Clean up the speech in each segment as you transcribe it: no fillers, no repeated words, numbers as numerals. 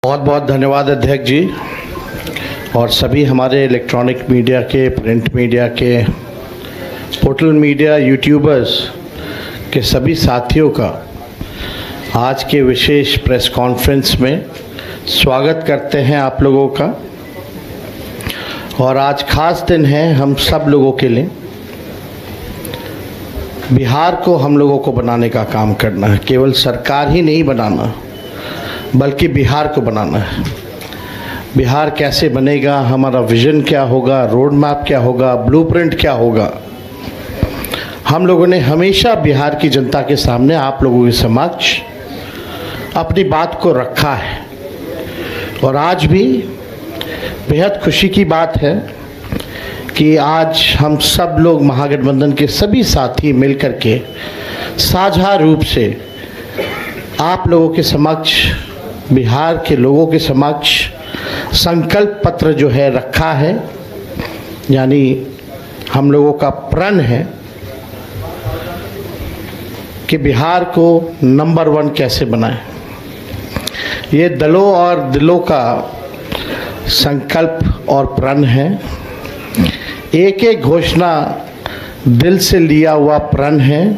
बहुत बहुत धन्यवाद अध्यक्ष जी और सभी हमारे इलेक्ट्रॉनिक मीडिया के, प्रिंट मीडिया के, पोर्टल मीडिया, यूट्यूबर्स के सभी साथियों का आज के विशेष प्रेस कॉन्फ्रेंस में स्वागत करते हैं आप लोगों का। और आज खास दिन है हम सब लोगों के लिए। बिहार को हम लोगों को बनाने का काम करना है, केवल सरकार ही नहीं बनाना बल्कि बिहार को बनाना है। बिहार कैसे बनेगा, हमारा विज़न क्या होगा, रोड मैप क्या होगा, ब्लूप्रिंट क्या होगा, हम लोगों ने हमेशा बिहार की जनता के सामने, आप लोगों के समक्ष अपनी बात को रखा है। और आज भी बेहद खुशी की बात है कि आज हम सब लोग महागठबंधन के सभी साथी मिलकर के साझा रूप से आप लोगों के समक्ष, बिहार के लोगों के समक्ष संकल्प पत्र जो है रखा है। यानी हम लोगों का प्रण है कि बिहार को नंबर 1 कैसे बनाएं। ये दलों और दिलों का संकल्प और प्रण है। एक एक घोषणा दिल से लिया हुआ प्रण है।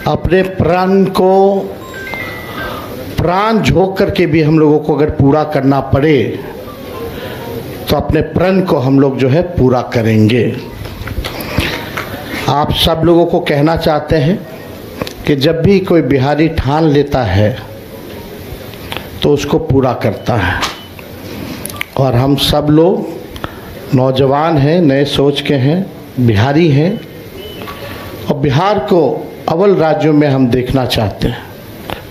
अपने प्रण को प्राण झोंक करके भी हम लोगों को अगर पूरा करना पड़े तो अपने प्रण को हम लोग जो है पूरा करेंगे। आप सब लोगों को कहना चाहते हैं कि जब भी कोई बिहारी ठान लेता है तो उसको पूरा करता है। और हम सब लोग नौजवान हैं, नए सोच के हैं, बिहारी हैं और बिहार को अव्वल राज्यों में हम देखना चाहते हैं,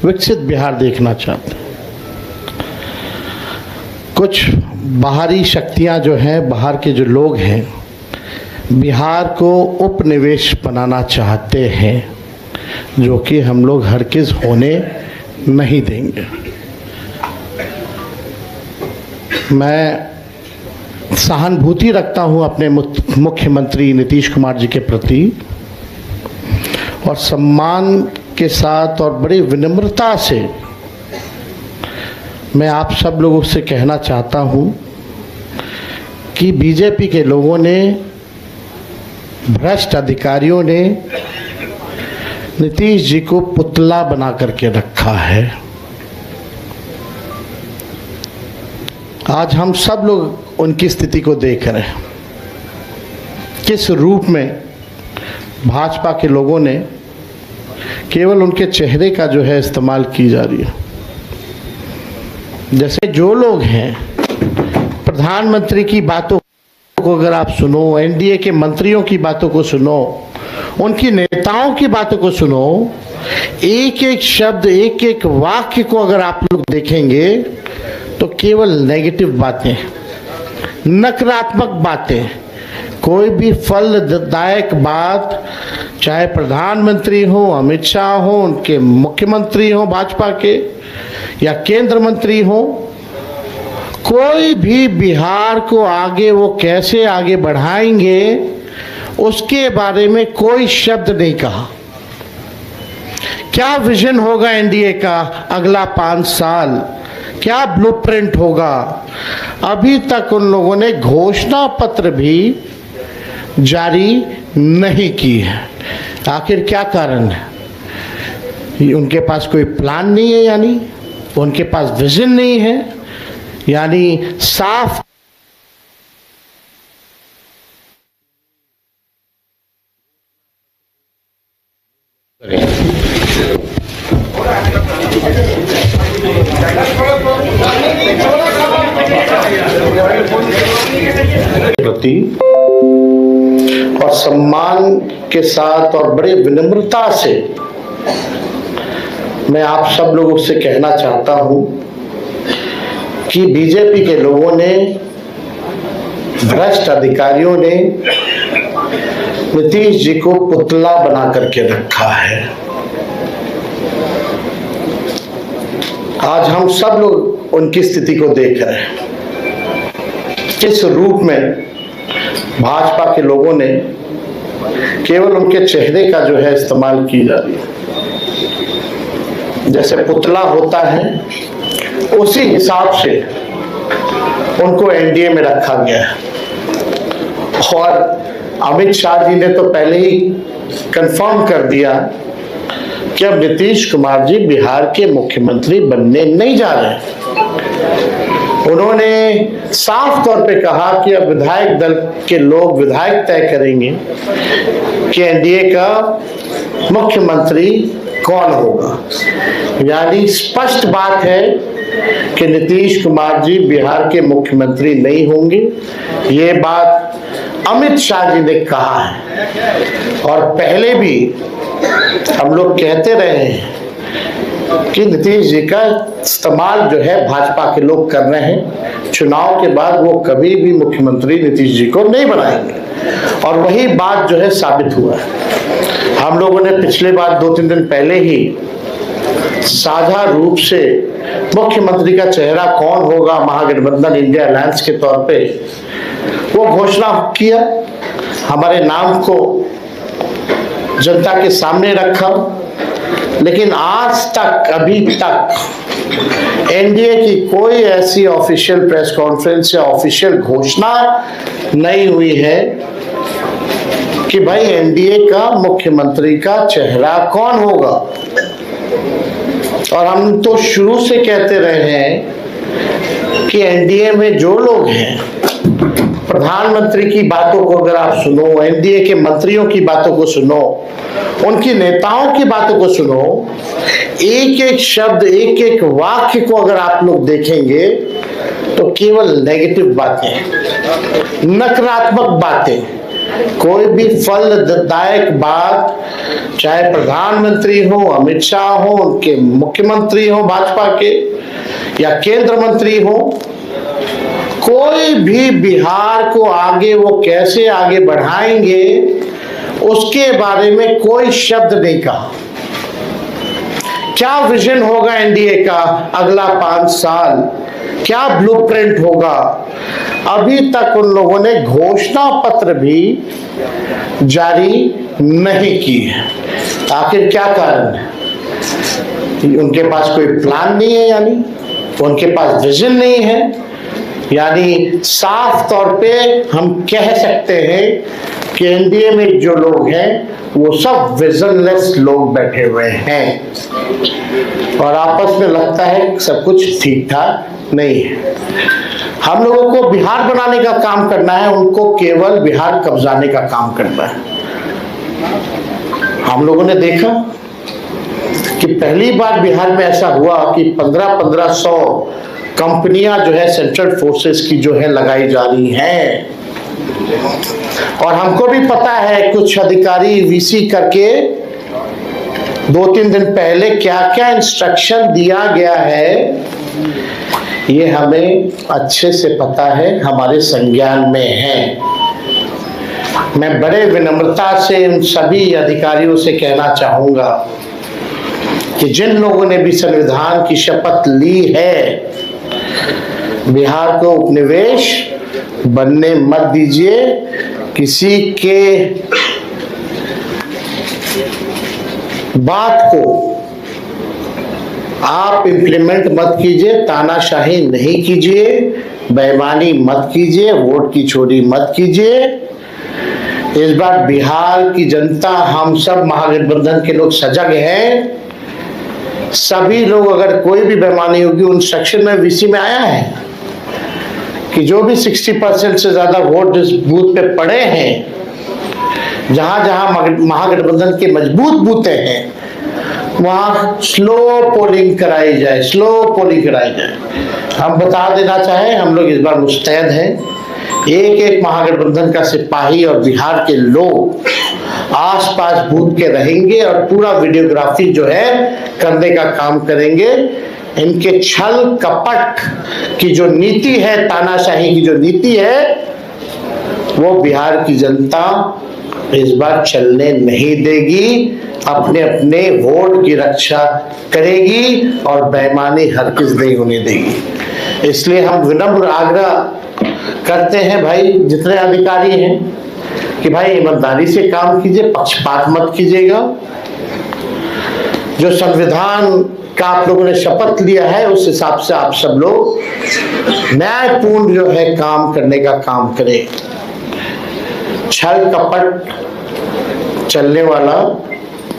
विकसित बिहार देखना चाहते हैं। कुछ बाहरी शक्तियां जो हैं, बाहर के जो लोग हैं, बिहार को उपनिवेश बनाना चाहते हैं, जो कि हम लोग हरगिज़ होने नहीं देंगे। मैं सहानुभूति रखता हूं अपने मुख्यमंत्री नीतीश कुमार जी के प्रति और सम्मान के साथ और बड़ी विनम्रता से मैं आप सब लोगों से कहना चाहता हूं कि बीजेपी के लोगों ने, भ्रष्ट अधिकारियों ने नीतीश जी को पुतला बना करके रखा है। आज हम सब लोग उनकी स्थिति को देख रहे हैं, किस रूप में भाजपा के लोगों ने केवल उनके चेहरे का जो है इस्तेमाल की जा रही है। जैसे जो लोग हैं, प्रधानमंत्री की बातों को अगर आप सुनो, एनडीए के मंत्रियों की बातों को सुनो, उनकी नेताओं की बातों को सुनो, एक एक शब्द, एक एक वाक्य को अगर आप लोग देखेंगे तो केवल नेगेटिव बातें, नकारात्मक बातें, कोई भी फलदायक बात, चाहे प्रधानमंत्री हो, अमित शाह हो, उनके मुख्यमंत्री हो भाजपा के, या केंद्र मंत्री हो, कोई भी बिहार को आगे वो कैसे आगे बढ़ाएंगे उसके बारे में कोई शब्द नहीं कहा। क्या विजन होगा एनडीए का अगला 5 साल, क्या ब्लूप्रिंट होगा, अभी तक उन लोगों ने घोषणा पत्र भी जारी नहीं की है। आखिर क्या कारण है? उनके पास कोई प्लान नहीं है, यानी उनके पास विजन नहीं है, यानी साफ प्रति और सम्मान के साथ और बड़े विनम्रता से मैं आप सब लोगों से कहना चाहता हूं कि बीजेपी के लोगों ने, भ्रष्ट अधिकारियों ने नीतीश जी को पुतला बना करके रखा है। आज हम सब लोग उनकी स्थिति को देख रहे हैं, किस रूप में भाजपा के लोगों ने केवल उनके चेहरे का जो है इस्तेमाल की जा रही है। जैसे पुतला होता है उसी हिसाब से उनको एनडीए में रखा गया है। और अमित शाह जी ने तो पहले ही कंफर्म कर दिया कि अब नीतीश कुमार जी बिहार के मुख्यमंत्री बनने नहीं जा रहे। उन्होंने साफ तौर पे कहा कि अब विधायक दल के लोग विधायक तय करेंगे कि एनडीए का मुख्यमंत्री कौन होगा। यानी स्पष्ट बात है कि नीतीश कुमार जी बिहार के मुख्यमंत्री नहीं होंगे। ये बात अमित शाह जी ने कहा है और पहले भी हम लोग कहते रहे हैं कि नीतीश जी का इस्तेमाल जो है भाजपा के लोग कर रहे हैं। चुनाव के बाद वो कभी भी मुख्यमंत्री नीतीश जी को नहीं बनाएंगे और वही बात जो है साबित हुआ है। हम लोगों ने पिछले बार 2-3 दिन पहले ही साझा रूप से मुख्यमंत्री का चेहरा कौन होगा महागठबंधन इंडिया अलायंस के तौर पे वो घोषणा किया। हमारे नाम को जनता के सामने रखा, लेकिन आज तक अभी तक एनडीए की कोई ऐसी ऑफिशियल प्रेस कॉन्फ्रेंस या ऑफिशियल घोषणा नहीं हुई है कि भाई एनडीए का मुख्यमंत्री का चेहरा कौन होगा। और हम तो शुरू से कहते रहे हैं कि एनडीए में जो लोग हैं, प्रधानमंत्री की बातों को अगर आप सुनो, एनडीए के मंत्रियों की बातों को सुनो, उनकी नेताओं की बातों को सुनो, एक एक शब्द एक एक वाक्य को अगर आप लोग देखेंगे तो केवल नेगेटिव बातें, नकारात्मक बातें, कोई भी फलदायक बात, चाहे प्रधानमंत्री हो, अमित शाह हो, उनके मुख्यमंत्री हो भाजपा के या केंद्र मंत्री हो, कोई भी बिहार को आगे वो कैसे आगे बढ़ाएंगे उसके बारे में कोई शब्द नहीं कहा। क्या विजन होगा एनडीए का अगला 5 साल, क्या ब्लूप्रिंट होगा, अभी तक उन लोगों ने घोषणा पत्र भी जारी नहीं की है। आखिर क्या कारण है? उनके पास कोई प्लान नहीं है, यानी उनके पास विजन नहीं है। यानी साफ तौर पे हम कह सकते हैं कि एनडीए में जो लोग हैं वो सब विजनलेस लोग बैठे हुए हैं और आपस में लगता है सब कुछ ठीक ठाक नहीं है। हम लोगों को बिहार बनाने का काम करना है, उनको केवल बिहार कब्जाने का काम करना है। हम लोगों ने देखा कि पहली बार बिहार में ऐसा हुआ कि 1500 कंपनियां जो है सेंट्रल फोर्सेस की जो है लगाई जा रही हैं। और हमको भी पता है कुछ अधिकारी वीसी करके 2-3 दिन पहले क्या क्या इंस्ट्रक्शन दिया गया है, ये हमें अच्छे से पता है, हमारे संज्ञान में है। मैं बड़े विनम्रता से उन सभी अधिकारियों से कहना चाहूंगा कि जिन लोगों ने भी संविधान की शपथ ली है, बिहार को उपनिवेश बनने मत दीजिए। किसी के बात को आप इंप्लीमेंट मत कीजिए, तानाशाही नहीं कीजिए, बेईमानी मत कीजिए, वोट की चोरी मत कीजिए। इस बार बिहार की जनता, हम सब महागठबंधन के लोग सजग हैं। सभी लोग, अगर कोई भी बेईमानी होगी, उन सेक्शन में वीसी में आया है कि जो भी 60% से ज्यादा वोट जिस बूथ पे पड़े हैं, जहां जहां महागठबंधन के मजबूत बूथे हैं, वहां स्लो पोलिंग कराई जाए, स्लो पोलिंग कराई जाए। हम बता देना चाहें, हम लोग इस बार मुस्तैद हैं। एक एक महागठबंधन का सिपाही और बिहार के लोग आसपास बूथ के रहेंगे और पूरा वीडियोग्राफी जो है करने का काम करेंगे। इनके छल कपट की जो नीति है, तानाशाही की जो नीति है, वो बिहार की जनता इस बार चलने नहीं देगी। अपने अपने वोट की रक्षा करेगी और बेईमानी हरगिज नहीं होने देगी। इसलिए हम विनम्र आग्रह करते हैं भाई, जितने अधिकारी हैं, कि भाई ईमानदारी से काम कीजिए, पक्षपात मत कीजिएगा। जो संविधान का आप लोगों ने शपथ लिया है, उस हिसाब से आप सब लोग न्यायपूर्ण जो है काम करने का काम करें। छल कपट चलने वाला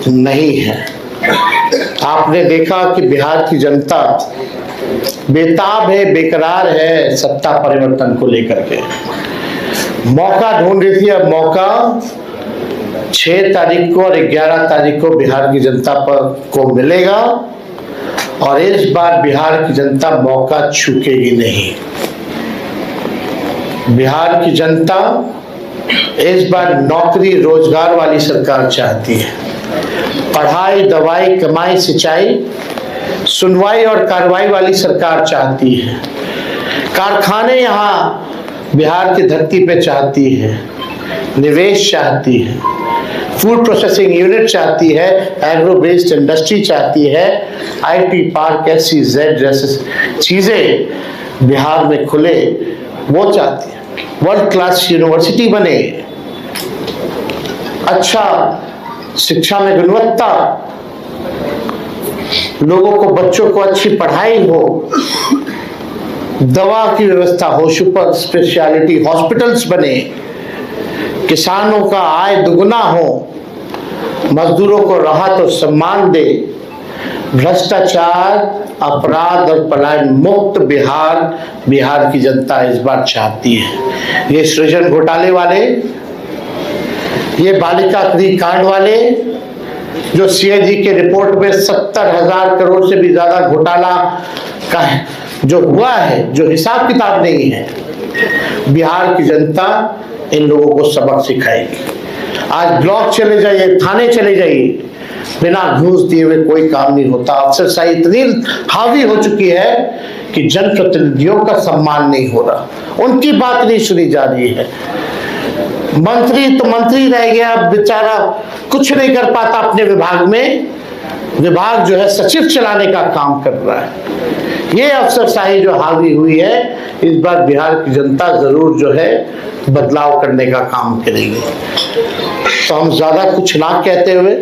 नहीं है। आपने देखा कि बिहार की जनता बेताब है, बेकरार है सत्ता परिवर्तन को लेकर के। मौका ढूंढ रही थी, अब मौका 6 तारीख को और 11 तारीख को बिहार की जनता को मिलेगा और इस बार बिहार की जनता मौका चूकेगी नहीं। बिहार की जनता इस बार नौकरी रोजगार वाली सरकार चाहती है। पढ़ाई, दवाई, कमाई, सिंचाई, सुनवाई और कार्रवाई वाली सरकार चाहती है। कारखाने यहाँ बिहार की धरती पे चाहती है, निवेश चाहती है, फूड प्रोसेसिंग यूनिट चाहती है, एग्रो बेस्ड इंडस्ट्री चाहती है, आईटी पार्क, SEZ जैसे चीजें बिहार में खुले, वो चाहती है। वर्ल्ड क्लास यूनिवर्सिटी बने, अच्छा शिक्षा में गुणवत्ता, लोगों को, बच्चों को अच्छी पढ़ाई हो, दवा की व्यवस्था हो, सुपर स्पेशलिटी हॉस्पिटल्स बने, किसानों का आय दुगना हो, मजदूरों को राहत और सम्मान दे, भ्रष्टाचार, अपराध और पलायन मुक्त बिहार की जनता इस बार चाहती है। ये सृजन घोटाले वाले, ये बालिका गृह कांड वाले, जो CAG के रिपोर्ट में 70,000 करोड़ से भी ज्यादा घोटाला का जो हुआ है, जो हिसाब किताब नहीं है, बिहार की जनता इन लोगों को सबक सिखाएगी। आज ब्लॉक चले जाइए, थाने चले जाइए, बिना घूस दिए हुए कोई काम नहीं होता। अफसरशाही इतनी हावी हो चुकी है कि जनप्रतिनिधियों का सम्मान नहीं हो रहा, उनकी बात नहीं सुनी जा रही है। मंत्री तो मंत्री रह गया, बेचारा कुछ नहीं कर पाता अपने विभाग में, विभाग जो है सचिव चलाने का काम कर रहा है। ये अफसरशाही जो हावी हुई है, इस बार बिहार की जनता जरूर जो है बदलाव करने का काम करेगी। तो हम ज्यादा कुछ ना कहते हुए,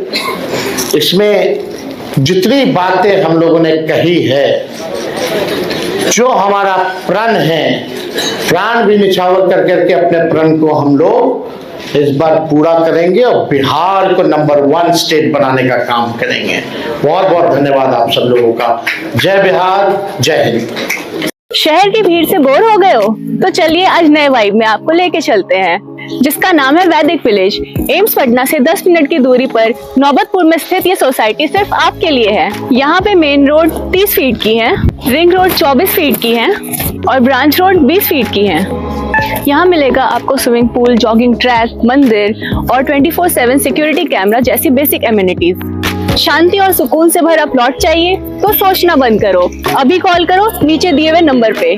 इसमें जितनी बातें हम लोगों ने कही है, जो हमारा प्रण है, प्राण भी निछावर कर करके अपने प्रण को हम लोग इस बार पूरा करेंगे और बिहार को नंबर 1 स्टेट बनाने का काम करेंगे। बहुत बहुत धन्यवाद आप सब लोगों का। जय बिहार, जय हिंद। शहर की भीड़ से बोर हो गए हो? तो चलिए आज नए वाइब में आपको लेके चलते हैं, जिसका नाम है वैदिक विलेज। एम्स पटना से 10 मिनट की दूरी पर नौबतपुर में स्थित ये सोसाइटी सिर्फ आपके लिए है। यहाँ पे मेन रोड 30 फीट की है, रिंग रोड 24 फीट की है और ब्रांच रोड 20 फीट की है। यहाँ मिलेगा आपको स्विमिंग पूल, जॉगिंग ट्रैक, मंदिर और 24/7 सिक्योरिटी कैमरा जैसी बेसिक एमिनिटीज। शांति और सुकून से भरा प्लॉट चाहिए तो सोचना बंद करो, अभी कॉल करो नीचे दिए हुए नंबर पे।